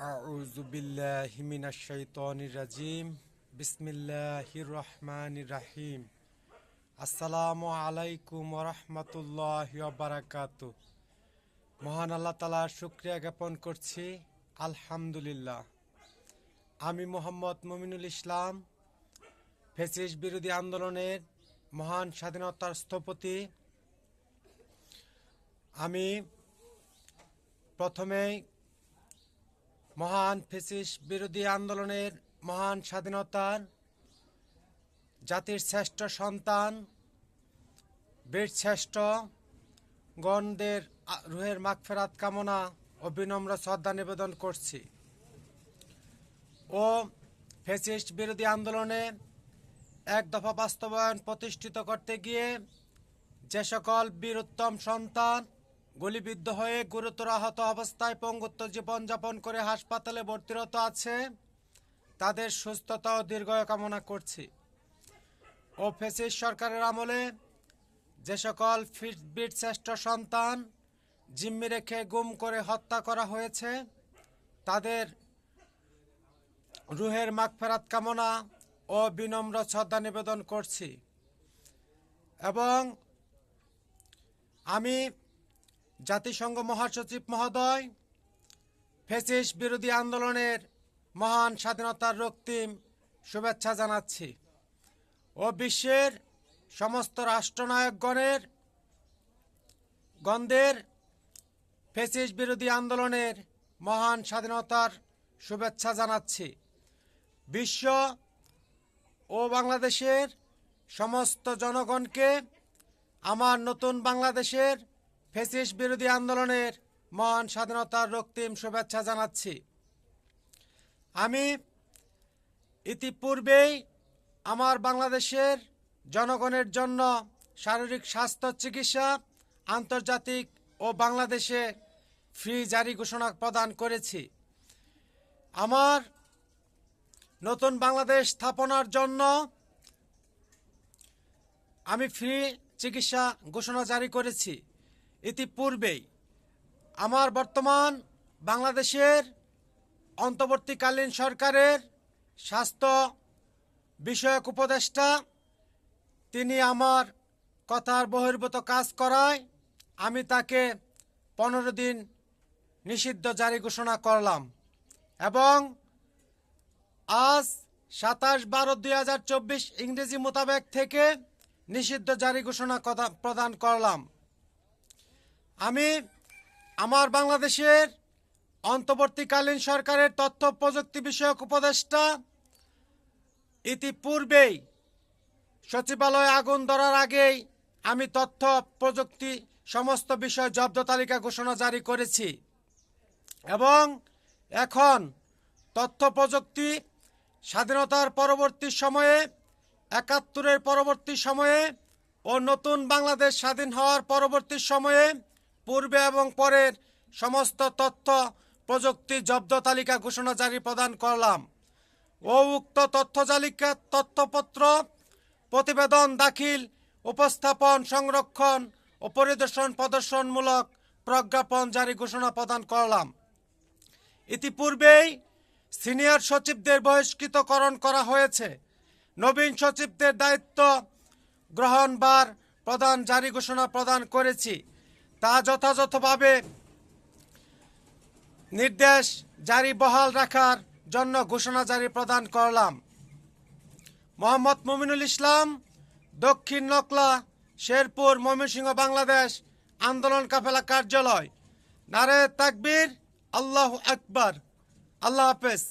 আউযু বিল্লাহি মিনাশ শাইতানির রাজিম। বিসমিল্লাহির রহমানির রহিম। আসসালামু আলাইকুম ওয়া রাহমাতুল্লাহি ওয়া বারাকাতুহু। মহান আল্লাহ তাআলার শুকরিয়া জ্ঞাপন করছি, আলহামদুলিল্লাহ। আমি মোহাম্মদ মুমিনুল ইসলাম, ফ্যাসিস্ট বিরোধী আন্দোলনের মহান স্বাধীনতার স্থপতি। আমি প্রথমেই মহান ফ্যাসিস্ট বিরোধী আন্দোলনের মহান স্বাধীনতার জাতির শ্রেষ্ঠ সন্তান বীরশ্রেষ্ঠ গণদের রুহের মাগফিরাত কামনা ও বিনম্র শ্রদ্ধা নিবেদন করছি। ও ফ্যাসিস্ট বিরোধী আন্দোলনে এক দফা বাস্তবায়ন প্রতিষ্ঠিত করতে গিয়ে যে সকল বীরোত্তম সন্তান গুলিবিদ্ধ হয়ে গুরুতর আহত অবস্থায় পঙ্গুত্ব জীবনযাপন করে হাসপাতালে ভর্তিরত আছে, তাদের সুস্থতা ও দীর্ঘায়ু কামনা করছি। ও ফ্যাসিস্ট সরকারের আমলে যে সকল বীরশ্রেষ্ঠ সন্তান জিম্মি রেখে গুম করে হত্যা করা হয়েছে, তাদের রুহের মাগফিরাত কামনা ও বিনম্র শ্রদ্ধা নিবেদন করছি। এবং আমি জাতিসংঘ মহাসচিব মহোদয় ফ্যাসিস্ট বিরোধী আন্দোলনের মহান স্বাধীনতার রক্তিম শুভেচ্ছা জানাচ্ছি ও বিশ্বের সমস্ত রাষ্ট্রনায়কগণদের ফ্যাসিস্ট বিরোধী আন্দোলনের মহান স্বাধীনতার শুভেচ্ছা জানাচ্ছি। বিশ্ব ও বাংলাদেশের সমস্ত জনগণকে আমার নতুন বাংলাদেশের ফ্যাসিস্ট বিরোধী আন্দোলনের মহান স্বাধীনতার রক্তিম শুভেচ্ছা জানাচ্ছি। আমি ইতিপূর্বেই আমার বাংলাদেশের জনগণের জন্য শারীরিক স্বাস্থ্য চিকিৎসা আন্তর্জাতিক ও বাংলাদেশে ফ্রি জারি ঘোষণা প্রদান করেছি। আমার নতুন বাংলাদেশ স্থাপনার জন্য আমি ফ্রি চিকিৎসা ঘোষণা জারি করেছি। ইতিপূর্বেই আমার বর্তমান বাংলাদেশের অন্তর্বর্তীকালীন সরকারের স্বাস্থ্য বিষয়ক উপদেষ্টা, তিনি আমার কথার বহির্ভূত কাজ করায় আমি তাকে 15 দিন নিষিদ্ধ জারি ঘোষণা করলাম এবং আজ 27/12/2024 ইংরেজি মোতাবেক থেকে নিষিদ্ধ জারি ঘোষণা প্রদান করলাম। আমি আমার বাংলাদেশের অন্তর্বর্তীকালীন সরকারের তথ্য প্রযুক্তি বিষয়ক উপদেষ্টা ইতিপূর্বেই সচিবালয়ে আগুন ধরার আগেই আমি তথ্য প্রযুক্তি সমস্ত বিষয় জব্দ তালিকা ঘোষণা জারি করেছি এবং এখন তথ্য প্রযুক্তি স্বাধীনতার পরবর্তী সময়ে 71-এর পরবর্তী সময়ে ও নতুন বাংলাদেশ স্বাধীন হওয়ার পরবর্তী সময়ে পূর্বে এবং পরের সমস্ত তথ্য প্রযুক্তি জব্দ তালিকা ঘোষণা জারি প্রদান করলাম ও উক্ত তথ্যপত্র প্রতিবেদন দাখিল, উপস্থাপন, সংরক্ষণ ও প্রদর্শনমূলক প্রজ্ঞাপন জারি ঘোষণা প্রদান করলাম। ইতিপূর্বেই সিনিয়র সচিবদের বহিষ্কৃতকরণ করা হয়েছে। নবীন সচিবদের দায়িত্ব গ্রহণবার প্রদান জারি ঘোষণা প্রদান করেছি। তা যথাযথভাবে নির্দেশ জারি বহাল রাখার জন্য ঘোষণা জারি প্রদান করলাম। মোহাম্মদ মুমিনুল ইসলাম, দক্ষিণ নকলা, শেরপুর, ময়মনসিংহ, বাংলাদেশ আন্দোলন কাফেলা কার্যালয়। নারে তাকবীর, আল্লাহু আকবার। আল্লাহ হাফেজ।